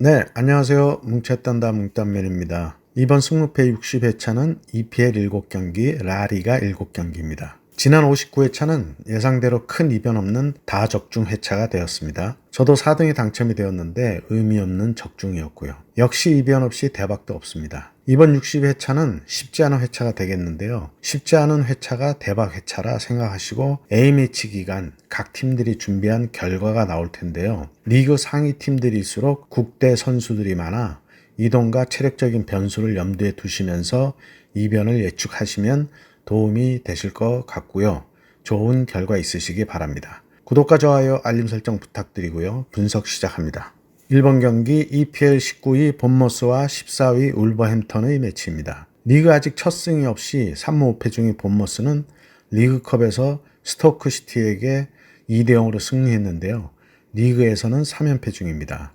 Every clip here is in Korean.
네, 안녕하세요. 뭉쳤단다 뭉딴맨입니다. 이번 승무패 60회차는 EPL 7경기, 라리가 7경기입니다. 지난 59회차는 예상대로 큰 이변 없는 다적중 회차가 되었습니다. 저도 4등이 당첨이 되었는데 의미 없는 적중이었고요. 역시 이변 없이 대박도 없습니다. 이번 60회차는 쉽지 않은 회차가 되겠는데요. 쉽지 않은 회차가 대박 회차라 생각하시고 A매치 기간 각 팀들이 준비한 결과가 나올 텐데요. 리그 상위 팀들일수록 국대 선수들이 많아 이동과 체력적인 변수를 염두에 두시면서 이변을 예측하시면 도움이 되실 것 같고요. 좋은 결과 있으시기 바랍니다. 구독과 좋아요, 알림 설정 부탁드리고요. 분석 시작합니다. 1번 경기 EPL 19위 본머스와 14위 울버햄턴의 매치입니다. 리그 아직 첫 승이 없이 3무 5패 중인 본머스는 리그컵에서 스토크시티에게 2대0으로 승리했는데요. 리그에서는 3연패 중입니다.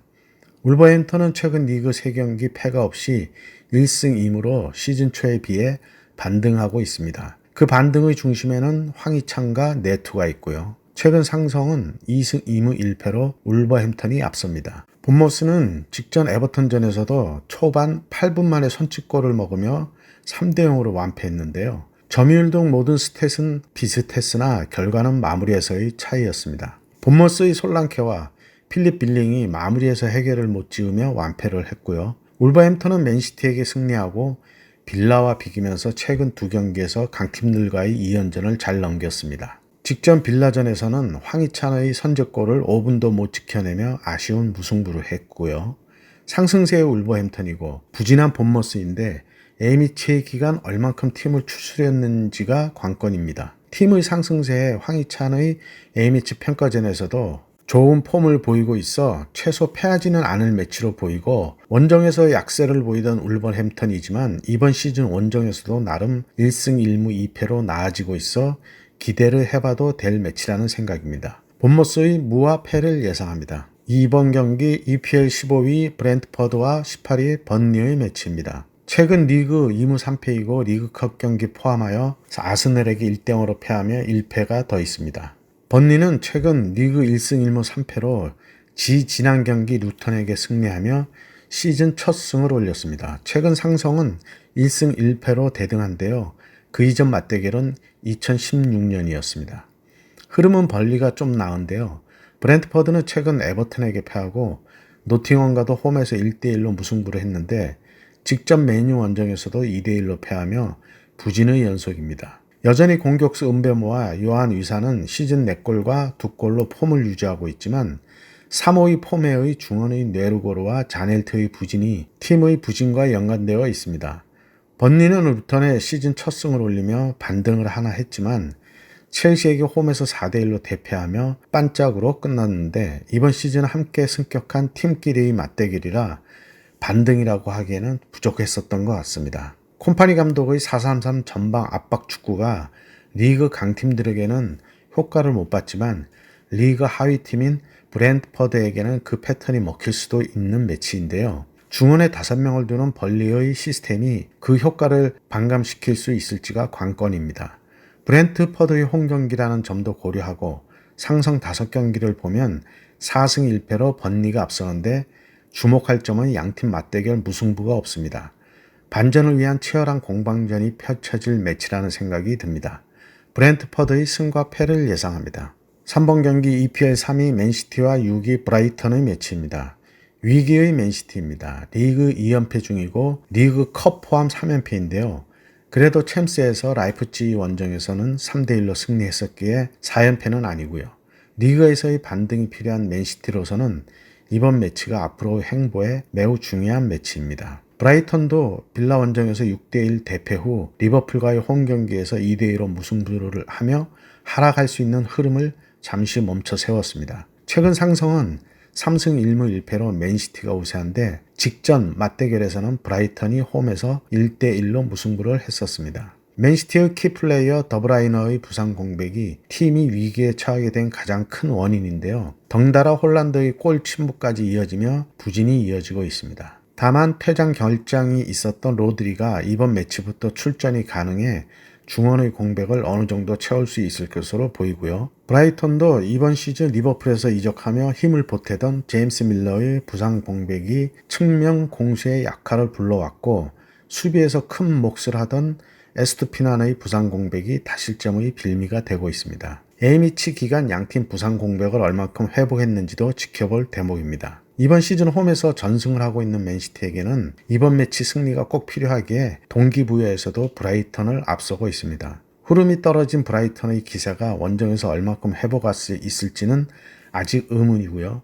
울버햄턴은 최근 리그 3경기 패가 없이 1승 2무로 시즌 초에 비해 반등하고 있습니다. 그 반등의 중심에는 황희찬과 네투가 있고요. 최근 상성은 2승 2무 1패로 울버햄턴이 앞섭니다. 본머스는 직전 에버턴전에서도 초반 8분 만에 선취골을 먹으며 3대0으로 완패했는데요. 점유율 등 모든 스탯은 비슷했으나 결과는 마무리에서의 차이였습니다. 본머스의 솔랑케와 필립 빌링이 마무리에서 해결을 못 지으며 완패를 했고요. 울버햄턴은 맨시티에게 승리하고 빌라와 비기면서 최근 2경기에서 강팀들과의 2연전을 잘 넘겼습니다. 직전 빌라전에서는 황희찬의 선제골을 5분도 못 지켜내며 아쉬운 무승부를 했고요. 상승세의 울버햄턴이고 부진한 본머스인데 A매치 기간 얼만큼 팀을 추스렸는지가 관건입니다. 팀의 상승세에 황희찬의 A매치 평가전에서도 좋은 폼을 보이고 있어 최소 패하지는 않을 매치로 보이고 원정에서 약세를 보이던 울버햄턴이지만 이번 시즌 원정에서도 나름 1승 1무 2패로 나아지고 있어 기대를 해봐도 될 매치라는 생각입니다. 본머스의 무와 패를 예상합니다. 이번 경기 EPL 15위 브렌트퍼드와 18위 번리의 매치입니다. 최근 리그 2무 3패이고 리그컵 경기 포함하여 아스널에게 1대0으로 패하며 1패가 더 있습니다. 번리는 최근 리그 1승 1무 3패로 지난 경기 루턴에게 승리하며 시즌 첫 승을 올렸습니다. 최근 상성은 1승 1패로 대등한데요. 그 이전 맞대결은 2016년이었습니다. 흐름은 번리가 좀 나은데요. 브렌트퍼드는 최근 에버턴에게 패하고 노팅엄과도 홈에서 1대1로 무승부를 했는데 직전 메뉴 원정에서도 2대1로 패하며 부진의 연속입니다. 여전히 공격수 은베모와 요한 위사는 시즌 4골과 2골로 폼을 유지하고 있지만 3호의 포메의 중원의 네르고르와 자넬트의 부진이 팀의 부진과 연관되어 있습니다. 번리는 루턴에 시즌 첫 승을 올리며 반등을 하나 했지만 첼시에게 홈에서 4대1로 대패하며 반짝으로 끝났는데 이번 시즌 함께 승격한 팀끼리의 맞대결이라 반등이라고 하기에는 부족했었던 것 같습니다. 콤파니 감독의 4-3-3 전방 압박 축구가 리그 강팀들에게는 효과를 못 봤지만 리그 하위팀인 브렌트퍼드에게는 그 패턴이 먹힐 수도 있는 매치인데요. 중원에 5명을 두는 번리의 시스템이 그 효과를 반감시킬 수 있을지가 관건입니다. 브렌트퍼드의 홈경기라는 점도 고려하고 상성 5경기를 보면 4승 1패로 번리가 앞서는데 주목할 점은 양팀 맞대결 무승부가 없습니다. 반전을 위한 치열한 공방전이 펼쳐질 매치라는 생각이 듭니다. 브렌트퍼드의 승과 패를 예상합니다. 3번 경기 EPL 3위 맨시티와 6위 브라이턴의 매치입니다. 위기의 맨시티입니다. 리그 2연패 중이고 리그컵 포함 3연패인데요. 그래도 챔스에서 라이프치히 원정에서는 3대1로 승리했었기에 4연패는 아니고요. 리그에서의 반등이 필요한 맨시티로서는 이번 매치가 앞으로 행보에 매우 중요한 매치입니다. 브라이턴도 빌라 원정에서 6대1 대패 후 리버풀과의 홈 경기에서 2대2로 무승부를 하며 하락할 수 있는 흐름을 잠시 멈춰 세웠습니다. 최근 상성은 3승 1무 1패로 맨시티가 우세한데 직전 맞대결에서는 브라이턴이 홈에서 1대1로 무승부를 했었습니다. 맨시티의 키플레이어 더브라이너의 부상 공백이 팀이 위기에 처하게 된 가장 큰 원인인데요. 덩달아 홀란드의 골 침묵까지 이어지며 부진이 이어지고 있습니다. 다만 퇴장 결장이 있었던 로드리가 이번 매치부터 출전이 가능해 중원의 공백을 어느 정도 채울 수 있을 것으로 보이고요. 브라이턴도 이번 시즌 리버풀에서 이적하며 힘을 보태던 제임스 밀러의 부상 공백이 측면 공세의 약화를 불러왔고 수비에서 큰 몫을 하던 에스투피난의 부상 공백이 다실점의 빌미가 되고 있습니다. A매치 기간 양팀 부상 공백을 얼만큼 회복했는지도 지켜볼 대목입니다. 이번 시즌 홈에서 전승을 하고 있는 맨시티에게는 이번 매치 승리가 꼭 필요하기에 동기부여에서도 브라이턴을 앞서고 있습니다. 흐름이 떨어진 브라이턴의 기세가 원정에서 얼만큼 회복할 수 있을지는 아직 의문이고요.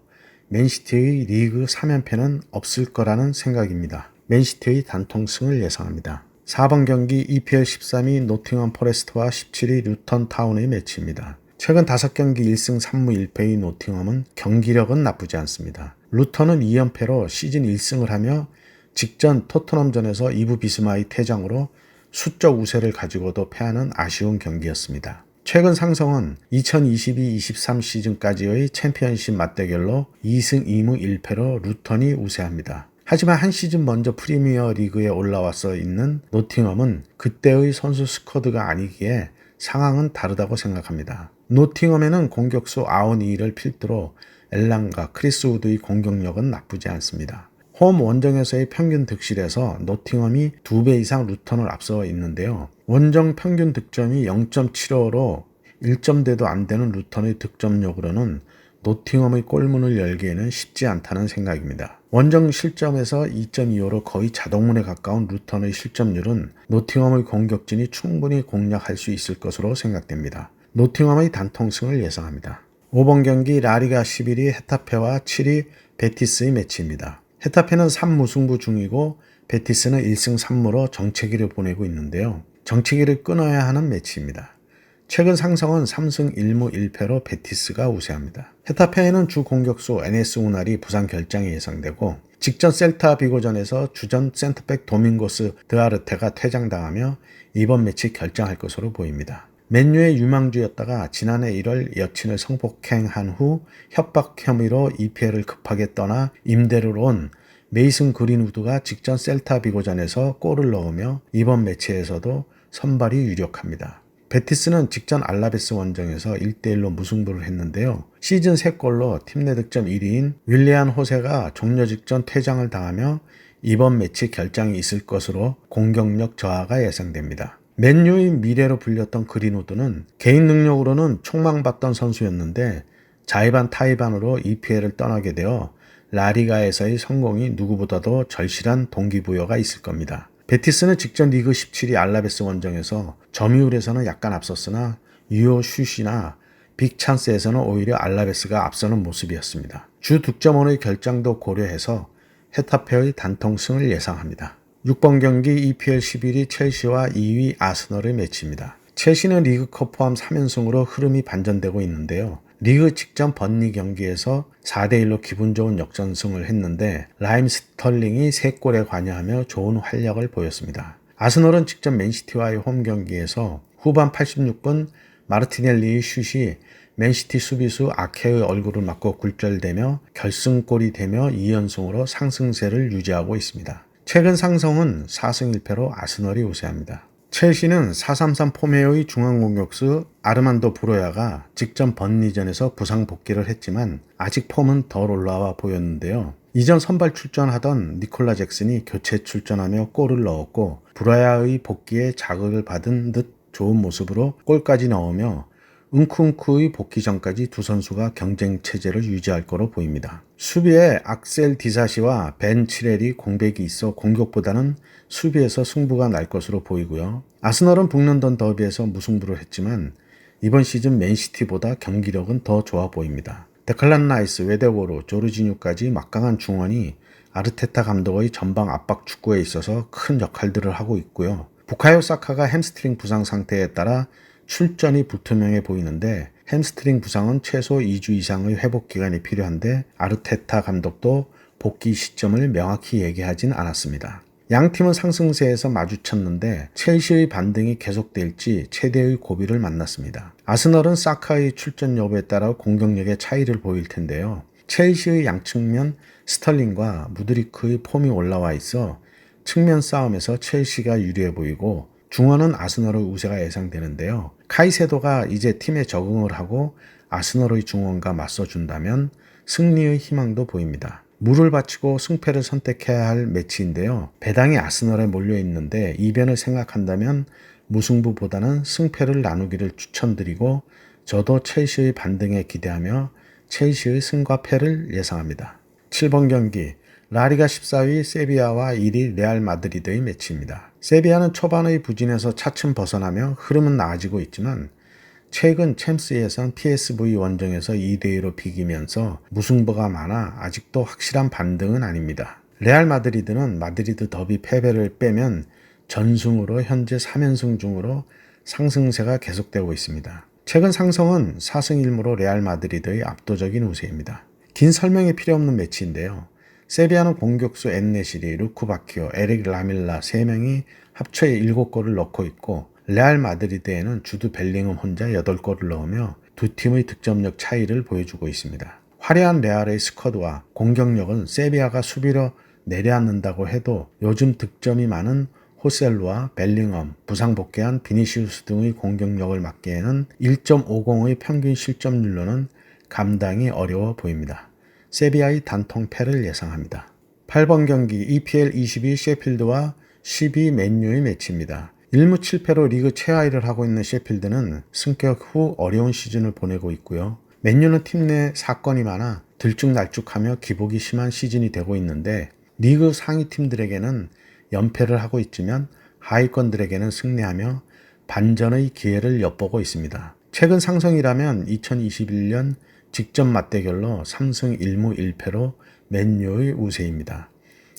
맨시티의 리그 3연패는 없을 거라는 생각입니다. 맨시티의 단통승을 예상합니다. 4번 경기 EPL 13위 노팅엄 포레스트와 17위 루턴 타운의 매치입니다. 최근 5경기 1승 3무 1패의 노팅엄은 경기력은 나쁘지 않습니다. 루턴은 2연패로 시즌 1승을 하며 직전 토트넘전에서 이브 비스마의 퇴장으로 수적 우세를 가지고도 패하는 아쉬운 경기였습니다. 최근 상성은 2022-23 시즌까지의 챔피언십 맞대결로 2승 2무 1패로 루턴이 우세합니다. 하지만 한 시즌 먼저 프리미어 리그에 올라와서 있는 노팅엄은 그때의 선수 스쿼드가 아니기에 상황은 다르다고 생각합니다. 노팅엄에는 공격수 아오니를 필두로 엘랑과 크리스 우드의 공격력은 나쁘지 않습니다. 홈 원정에서의 평균 득실에서 노팅엄이 2배 이상 루턴을 앞서 있는데요. 원정 평균 득점이 0.75로 1점대도 안 되는 루턴의 득점력으로는 노팅엄의 골문을 열기에는 쉽지 않다는 생각입니다. 원정 실점에서 2.25로 거의 자동문에 가까운 루턴의 실점률은 노팅엄의 공격진이 충분히 공략할 수 있을 것으로 생각됩니다. 노팅엄의 단통승을 예상합니다. 5번 경기 라리가 11위 헤타페와 7위 베티스의 매치입니다. 헤타페는 3무승부 중이고 베티스는 1승 3무로 정체기를 보내고 있는데요. 정체기를 끊어야 하는 매치입니다. 최근 상성은 3승 1무 1패로 베티스가 우세합니다. 헤타페에는 주 공격수 에네스 우날이 부상 결장이 예상되고 직전 셀타 비고전에서 주전 센터백 도밍고스 드아르테가 퇴장당하며 이번 매치 결정할 것으로 보입니다. 맨유의 유망주였다가 지난해 1월 여친을 성폭행한 후 협박 혐의로 EPL을 급하게 떠나 임대를 온 메이슨 그린우드가 직전 셀타 비고전에서 골을 넣으며 이번 매치에서도 선발이 유력합니다. 베티스는 직전 알라베스 원정에서 1대1로 무승부를 했는데요. 시즌 3골로 팀 내 득점 1위인 윌리안 호세가 종료 직전 퇴장을 당하며 이번 매치 결장이 있을 것으로 공격력 저하가 예상됩니다. 맨유의 미래로 불렸던 그린우드는 개인 능력으로는 촉망받던 선수였는데 자이반 타이반으로 EPL을 떠나게 되어 라리가에서의 성공이 누구보다도 절실한 동기부여가 있을 겁니다. 베티스는 직전 리그 17위 알라베스 원정에서 점유율에서는 약간 앞섰으나 유효 슛이나 빅찬스에서는 오히려 알라베스가 앞서는 모습이었습니다. 주 득점원의 결장도 고려해서 헤타페의 단통승을 예상합니다. 6번 경기 EPL 11위 첼시와 2위 아스널의 매치입니다. 첼시는 리그컵 포함 3연승으로 흐름이 반전되고 있는데요. 리그 직전 번리 경기에서 4대1로 기분 좋은 역전승을 했는데 라임 스털링이 3골에 관여하며 좋은 활약을 보였습니다. 아스널은 직전 맨시티와의 홈 경기에서 후반 86분 마르티넬리의 슛이 맨시티 수비수 아케의 얼굴을 맞고 굴절되며 결승골이 되며 2연승으로 상승세를 유지하고 있습니다. 최근 상성은 4승 1패로 아스널이 우세합니다. 첼시는 4-3-3 포메의 중앙공격수 아르만도 브로야가 직전 번리전에서 부상 복귀를 했지만 아직 폼은 덜 올라와 보였는데요. 이전 선발 출전하던 니콜라 잭슨이 교체 출전하며 골을 넣었고 브로야의 복귀에 자극을 받은 듯 좋은 모습으로 골까지 넣으며 은쿠은쿠의 복귀 전까지 두 선수가 경쟁 체제를 유지할 거로 보입니다. 수비에 악셀 디사시와 벤 치렐이 공백이 있어 공격보다는 수비에서 승부가 날 것으로 보이고요. 아스널은 북런던 더비에서 무승부를 했지만 이번 시즌 맨시티보다 경기력은 더 좋아 보입니다. 데클란 라이스, 웨데워로, 조르지뉴까지 막강한 중원이 아르테타 감독의 전방 압박 축구에 있어서 큰 역할들을 하고 있고요. 부카요 사카가 햄스트링 부상 상태에 따라 출전이 불투명해 보이는데 햄스트링 부상은 최소 2주 이상의 회복 기간이 필요한데 아르테타 감독도 복귀 시점을 명확히 얘기하진 않았습니다. 양 팀은 상승세에서 마주쳤는데 첼시의 반등이 계속될지 최대의 고비를 만났습니다. 아스널은 사카의 출전 여부에 따라 공격력의 차이를 보일 텐데요. 첼시의 양측면 스털링과 무드리크의 폼이 올라와 있어 측면 싸움에서 첼시가 유리해 보이고 중원은 아스널의 우세가 예상되는데요. 카이세도가 이제 팀에 적응을 하고 아스널의 중원과 맞서준다면 승리의 희망도 보입니다. 물을 바치고 승패를 선택해야 할 매치인데요. 배당이 아스널에 몰려있는데 이변을 생각한다면 무승부보다는 승패를 나누기를 추천드리고 저도 첼시의 반등에 기대하며 첼시의 승과 패를 예상합니다. 7번 경기 라리가 14위 세비야와 1위 레알 마드리드의 매치입니다. 세비야는 초반의 부진에서 차츰 벗어나며 흐름은 나아지고 있지만 최근 챔스에선 PSV 원정에서 2대2로 비기면서 무승부가 많아 아직도 확실한 반등은 아닙니다. 레알 마드리드는 마드리드 더비 패배를 빼면 전승으로 현재 3연승 중으로 상승세가 계속되고 있습니다. 최근 상승은 4승 1무로 레알 마드리드의 압도적인 우세입니다. 긴 설명이 필요 없는 매치인데요. 세비야는 공격수 엔네시리, 루쿠바키오, 에릭 라밀라 3명이 합쳐 7골을 넣고 있고 레알 마드리드에는 주드 벨링엄 혼자 8골을 넣으며 두 팀의 득점력 차이를 보여주고 있습니다. 화려한 레알의 스쿼드와 공격력은 세비야가 수비로 내려앉는다고 해도 요즘 득점이 많은 호셀루와 벨링엄, 부상 복귀한 비니시우스 등의 공격력을 막기에는 1.50의 평균 실점률로는 감당이 어려워 보입니다. 세비야의 단통 패를 예상합니다. 8번 경기 EPL 22 셰필드와 12 맨유의 매치입니다. 1무 7패로 리그 최하위를 하고 있는 셰필드는 승격 후 어려운 시즌을 보내고 있고요. 맨유는 팀 내 사건이 많아 들쭉날쭉하며 기복이 심한 시즌이 되고 있는데 리그 상위 팀들에게는 연패를 하고 있지만 하위권들에게는 승리하며 반전의 기회를 엿보고 있습니다. 최근 상승이라면 2021년 직전 맞대결로 3승 1무 1패로 맨유의 우세입니다.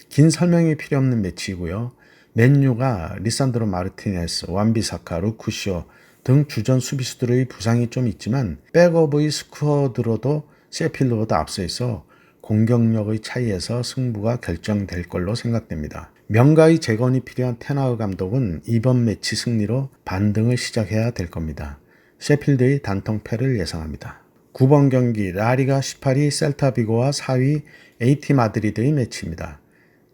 긴 설명이 필요 없는 매치이고요. 맨유가 리산드로 마르티네스, 완비사카, 루쿠시오 등 주전 수비수들의 부상이 좀 있지만 백업의 스쿼드로도 셰필드보다 앞서 있어 공격력의 차이에서 승부가 결정될 걸로 생각됩니다. 명가의 재건이 필요한 테나흐 감독은 이번 매치 승리로 반등을 시작해야 될 겁니다. 셰필드의 단통 패를 예상합니다. 9번 경기 라리가 18위 셀타비고와 4위 AT 마드리드의 매치입니다.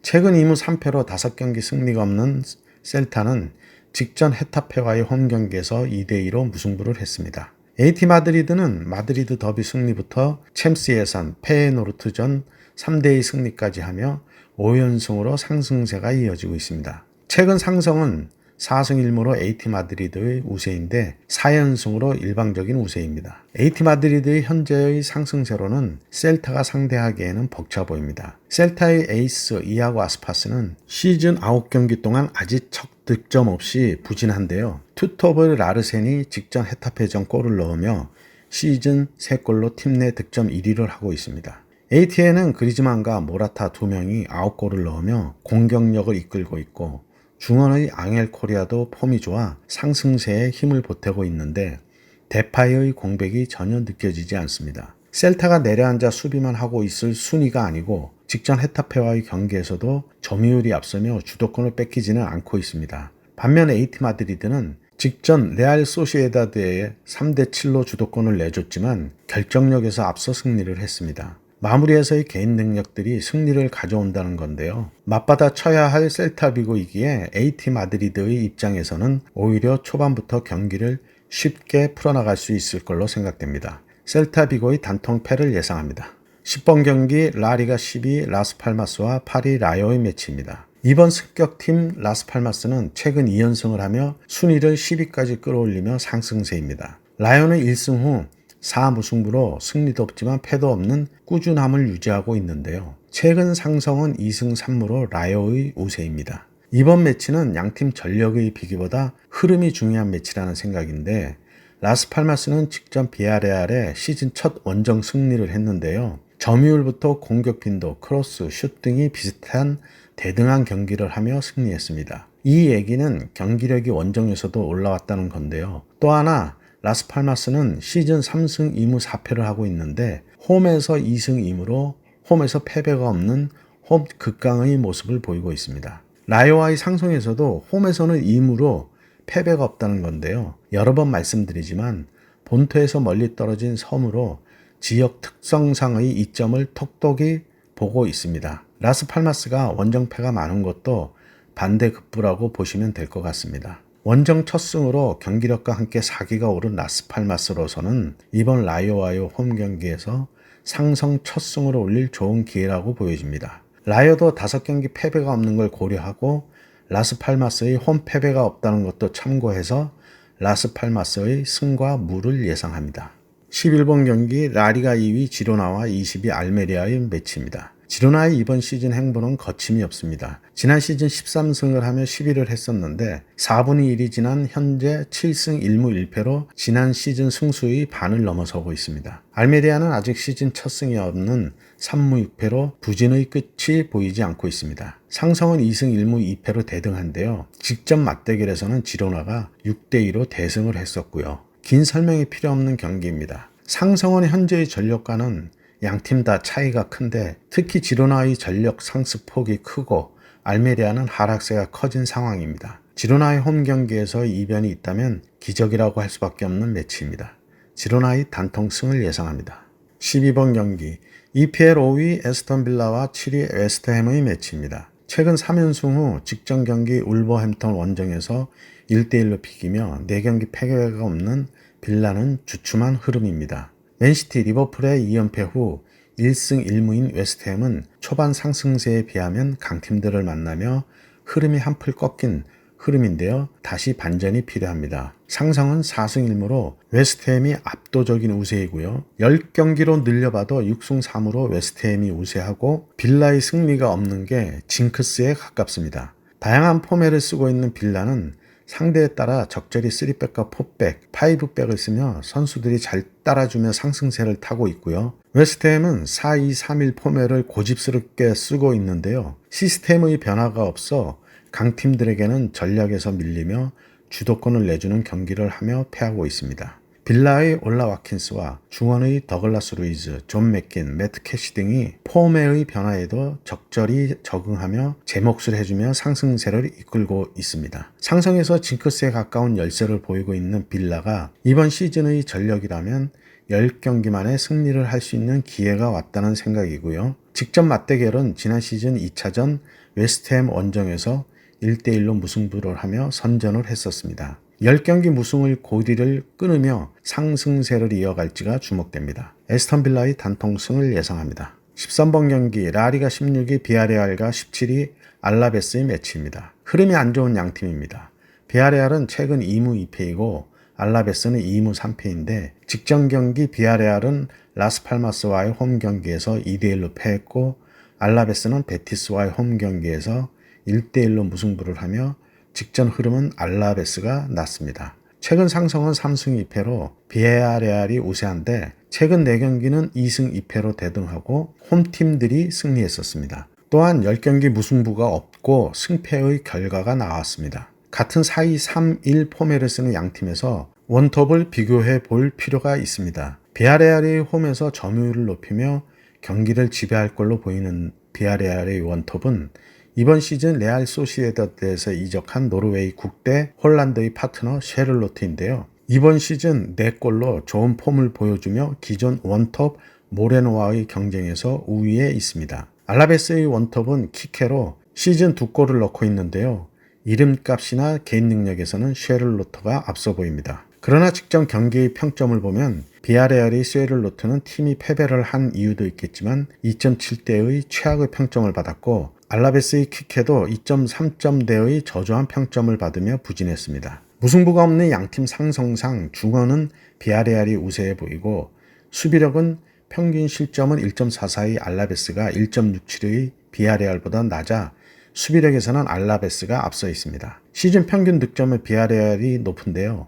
최근 2무 3패로 5경기 승리가 없는 셀타는 직전 헤타페와의 홈경기에서 2대2로 무승부를 했습니다. AT 마드리드는 마드리드 더비 승리부터 챔스 예선, 페에노르트전 3대2 승리까지 하며 5연승으로 상승세가 이어지고 있습니다. 최근 상승은 4승 1무로 AT 마드리드의 우세인데 4연승으로 일방적인 우세입니다. AT 마드리드의 현재의 상승세로는 셀타가 상대하기에는 벅차 보입니다. 셀타의 에이스 이아고 아스파스는 시즌 9경기 동안 아직 첫 득점 없이 부진한데요. 투톱을 라르센이 직전 헤타페전 골을 넣으며 시즌 3골로 팀 내 득점 1위를 하고 있습니다. AT에는 그리즈만과 모라타 2명이 9골을 넣으며 공격력을 이끌고 있고 중원의 앙헬 코리아도 폼이 좋아 상승세에 힘을 보태고 있는데 데파이의 공백이 전혀 느껴지지 않습니다. 셀타가 내려앉아 수비만 하고 있을 순위가 아니고 직전 헤타페와의 경기에서도 점유율이 앞서며 주도권을 뺏기지는 않고 있습니다. 반면 AT 마드리드는 직전 레알 소시에다드에 3대7로 주도권을 내줬지만 결정력에서 앞서 승리를 했습니다. 마무리에서의 개인 능력들이 승리를 가져온다는 건데요. 맞받아 쳐야 할 셀타비고이기에 AT 마드리드의 입장에서는 오히려 초반부터 경기를 쉽게 풀어나갈 수 있을 걸로 생각됩니다. 셀타비고의 단통 패를 예상합니다. 10번 경기 라리가 12 라스팔마스와 8위 라요의 매치입니다. 이번 습격팀 라스팔마스는 최근 2연승을 하며 순위를 10위까지 끌어올리며 상승세입니다. 라요는 1승 후 4무승부로 승리도 없지만 패도 없는 꾸준함을 유지하고 있는데요. 최근 상승은 2승 3무로 라요의 우세입니다. 이번 매치는 양팀 전력의 비기보다 흐름이 중요한 매치라는 생각인데 라스팔마스는 직전 비아레알에 시즌 첫 원정 승리를 했는데요. 점유율부터 공격 빈도, 크로스, 슛 등이 비슷한 대등한 경기를 하며 승리했습니다. 이 얘기는 경기력이 원정에서도 올라왔다는 건데요. 또 하나 라스팔마스는 시즌 3승 2무 4패를 하고 있는데 홈에서 2승 2무로 홈에서 패배가 없는 홈 극강의 모습을 보이고 있습니다. 라요와의 상승에서도 홈에서는 2무로 패배가 없다는 건데요. 여러 번 말씀드리지만 본토에서 멀리 떨어진 섬으로 지역 특성상의 이점을 톡톡히 보고 있습니다. 라스팔마스가 원정패가 많은 것도 반대급부라고 보시면 될 것 같습니다. 원정 첫 승으로 경기력과 함께 사기가 오른 라스팔마스로서는 이번 라이오와의 홈 경기에서 상성 첫 승으로 올릴 좋은 기회라고 보여집니다. 라이오도 5경기 패배가 없는 걸 고려하고 라스팔마스의 홈 패배가 없다는 것도 참고해서 라스팔마스의 승과 무를 예상합니다. 11번 경기 라리가 2위 지로나와 20위 알메리아의 매치입니다. 지로나의 이번 시즌 행보는 거침이 없습니다. 지난 시즌 13승을 하며 10위를 했었는데 4분의 1이 지난 현재 7승 1무 1패로 지난 시즌 승수의 반을 넘어서고 있습니다. 알메리아는 아직 시즌 첫 승이 없는 3무 6패로 부진의 끝이 보이지 않고 있습니다. 상성은 2승 1무 2패로 대등한데요. 직접 맞대결에서는 지로나가 6대2로 대승을 했었고요. 긴 설명이 필요 없는 경기입니다. 상성은 현재의 전력과는 양팀 다 차이가 큰데 특히 지로나의 전력 상승폭이 크고 알메리아는 하락세가 커진 상황입니다. 지로나의 홈 경기에서 이변이 있다면 기적이라고 할 수밖에 없는 매치입니다. 지로나의 단통승을 예상합니다. 12번 경기 EPL 5위 에스턴 빌라와 7위 웨스트햄의 매치입니다. 최근 3연승 후 직전 경기 울버햄턴 원정에서 1대1로 비기며 4경기 패배가 없는 빌라는 주춤한 흐름입니다. 맨시티 리버풀의 2연패 후 1승 1무인 웨스트햄은 초반 상승세에 비하면 강팀들을 만나며 흐름이 한풀 꺾인 흐름인데요. 다시 반전이 필요합니다. 상성은 4승 1무로 웨스트햄이 압도적인 우세이고요. 10경기로 늘려봐도 6승 3무로 웨스트햄이 우세하고 빌라의 승리가 없는 게 징크스에 가깝습니다. 다양한 포맷을 쓰고 있는 빌라는 상대에 따라 적절히 3백과 4백, 5백을 쓰며 선수들이 잘 따라주며 상승세를 타고 있고요. 웨스트햄은 4-2-3-1 포맷을 고집스럽게 쓰고 있는데요. 시스템의 변화가 없어 강팀들에게는 전략에서 밀리며 주도권을 내주는 경기를 하며 패하고 있습니다. 빌라의 올라 와킨스와 중원의 더글라스 루이즈, 존 맥킨, 매트 캐시 등이 폼의 변화에도 적절히 적응하며 제 몫을 해주며 상승세를 이끌고 있습니다. 상성에서 징크스에 가까운 열세를 보이고 있는 빌라가 이번 시즌의 전력이라면 10경기 만에 승리를 할 수 있는 기회가 왔다는 생각이고요. 직접 맞대결은 지난 시즌 2차전 웨스트햄 원정에서 1대1로 무승부를 하며 선전을 했었습니다. 10경기 무승의 고리를 끊으며 상승세를 이어갈지가 주목됩니다. 에스턴 빌라의 단통승을 예상합니다. 13번 경기 라리가 16위 비아레알과 17위 알라베스의 매치입니다. 흐름이 안 좋은 양팀입니다. 비아레알은 최근 2무 2패이고 알라베스는 2무 3패인데 직전 경기 비아레알은 라스팔마스와의 홈 경기에서 2대1로 패했고 알라베스는 베티스와의 홈 경기에서 1대1로 무승부를 하며 직전 흐름은 알라베스가 났습니다. 최근 상성은 3승 2패로 비아레알이 우세한데 최근 4경기는 2승 2패로 대등하고 홈팀들이 승리했었습니다. 또한 10경기 무승부가 없고 승패의 결과가 나왔습니다. 같은 4-2-3-1 포맷을 쓰는 양팀에서 원톱을 비교해 볼 필요가 있습니다. 비아레알이 홈에서 점유율을 높이며 경기를 지배할 걸로 보이는 비아레알의 원톱은 이번 시즌 레알 소시에다드에서 이적한 노르웨이 국대 홀란드의 파트너 셰를로트인데요. 이번 시즌 4골로 좋은 폼을 보여주며 기존 원톱 모레노와의 경쟁에서 우위에 있습니다. 알라베스의 원톱은 키케로 시즌 2골을 넣고 있는데요. 이름값이나 개인 능력에서는 셰를로트가 앞서 보입니다. 그러나 직전 경기의 평점을 보면 비아레알의 셰를로트는 팀이 패배를 한 이유도 있겠지만 2.7대의 최악의 평점을 받았고 알라베스의 키케도 2.3점대의 저조한 평점을 받으며 부진했습니다. 무승부가 없는 양팀 상성상 중원은 비아레알이 우세해 보이고 수비력은 평균 실점은 1.44의 알라베스가 1.67의 비아레알보다 낮아 수비력에서는 알라베스가 앞서 있습니다. 시즌 평균 득점은 비아레알이 높은데요.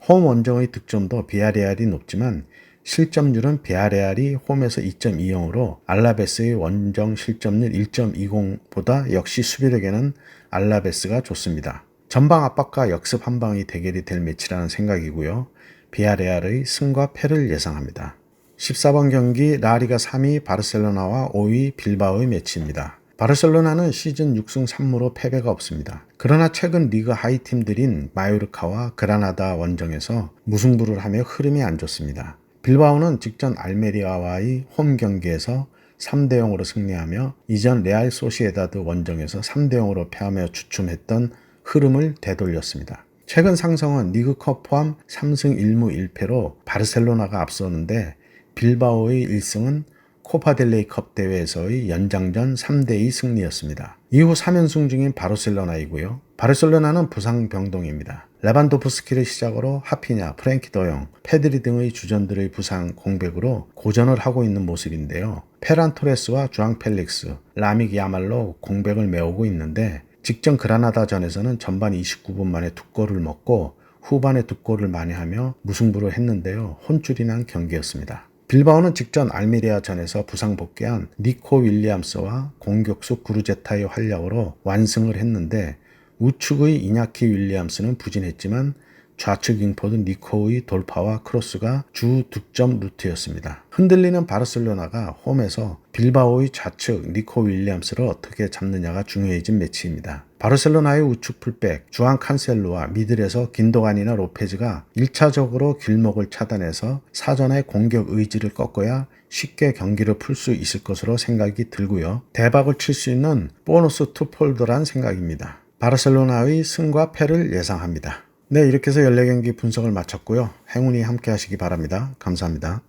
홈 원정의 득점도 비아레알이 높지만 실점률은 비아레알이 홈에서 2.20으로 알라베스의 원정 실점률 1.20보다 역시 수비력에는 알라베스가 좋습니다. 전방 압박과 역습 한방의 대결이 될 매치라는 생각이고요. 비아레알의 승과 패를 예상합니다. 14번 경기 라리가 3위 바르셀로나와 5위 빌바오의 매치입니다. 바르셀로나는 시즌 6승 3무로 패배가 없습니다. 그러나 최근 리그 하이 팀들인 마요르카와 그라나다 원정에서 무승부를 하며 흐름이 안 좋습니다. 빌바오는 직전 알메리아와의 홈 경기에서 3대0으로 승리하며 이전 레알 소시에다드 원정에서 3대0으로 패하며 주춤했던 흐름을 되돌렸습니다. 최근 상승은 리그컵 포함 3승 1무 1패로 바르셀로나가 앞서는데 빌바오의 1승은 코파델레이컵 대회에서의 연장전 3대2 승리였습니다. 이후 3연승 중인 바르셀로나이고요. 바르셀로나는 부상 병동입니다. 레반도프스키를 시작으로 하피냐, 프랭키 더영, 페드리 등의 주전들의 부상 공백으로 고전을 하고 있는 모습인데요. 페란 토레스와 주앙 펠릭스, 라믹 야말로 공백을 메우고 있는데 직전 그라나다전에서는 전반 29분 만에 2골을 먹고 후반에 2골을 만회하며 무승부를 했는데요. 혼쭐이 난 경기였습니다. 빌바오는 직전 알메리아전에서 부상 복귀한 니코 윌리엄스와 공격수 구르제타의 활약으로 완승을 했는데 우측의 이냐키 윌리엄스는 부진했지만 좌측 윙포드 니코의 돌파와 크로스가 주 득점 루트였습니다. 흔들리는 바르셀로나가 홈에서 빌바오의 좌측 니코 윌리엄스를 어떻게 잡느냐가 중요해진 매치입니다. 바르셀로나의 우측 풀백 주앙 칸셀로와 미들에서 긴도간이나 로페즈가 1차적으로 길목을 차단해서 사전의 공격 의지를 꺾어야 쉽게 경기를 풀 수 있을 것으로 생각이 들고요. 대박을 칠 수 있는 보너스 투폴더란 생각입니다. 바르셀로나의 승과 패를 예상합니다. 네, 이렇게 해서 14경기 분석을 마쳤고요. 행운이 함께 하시기 바랍니다. 감사합니다.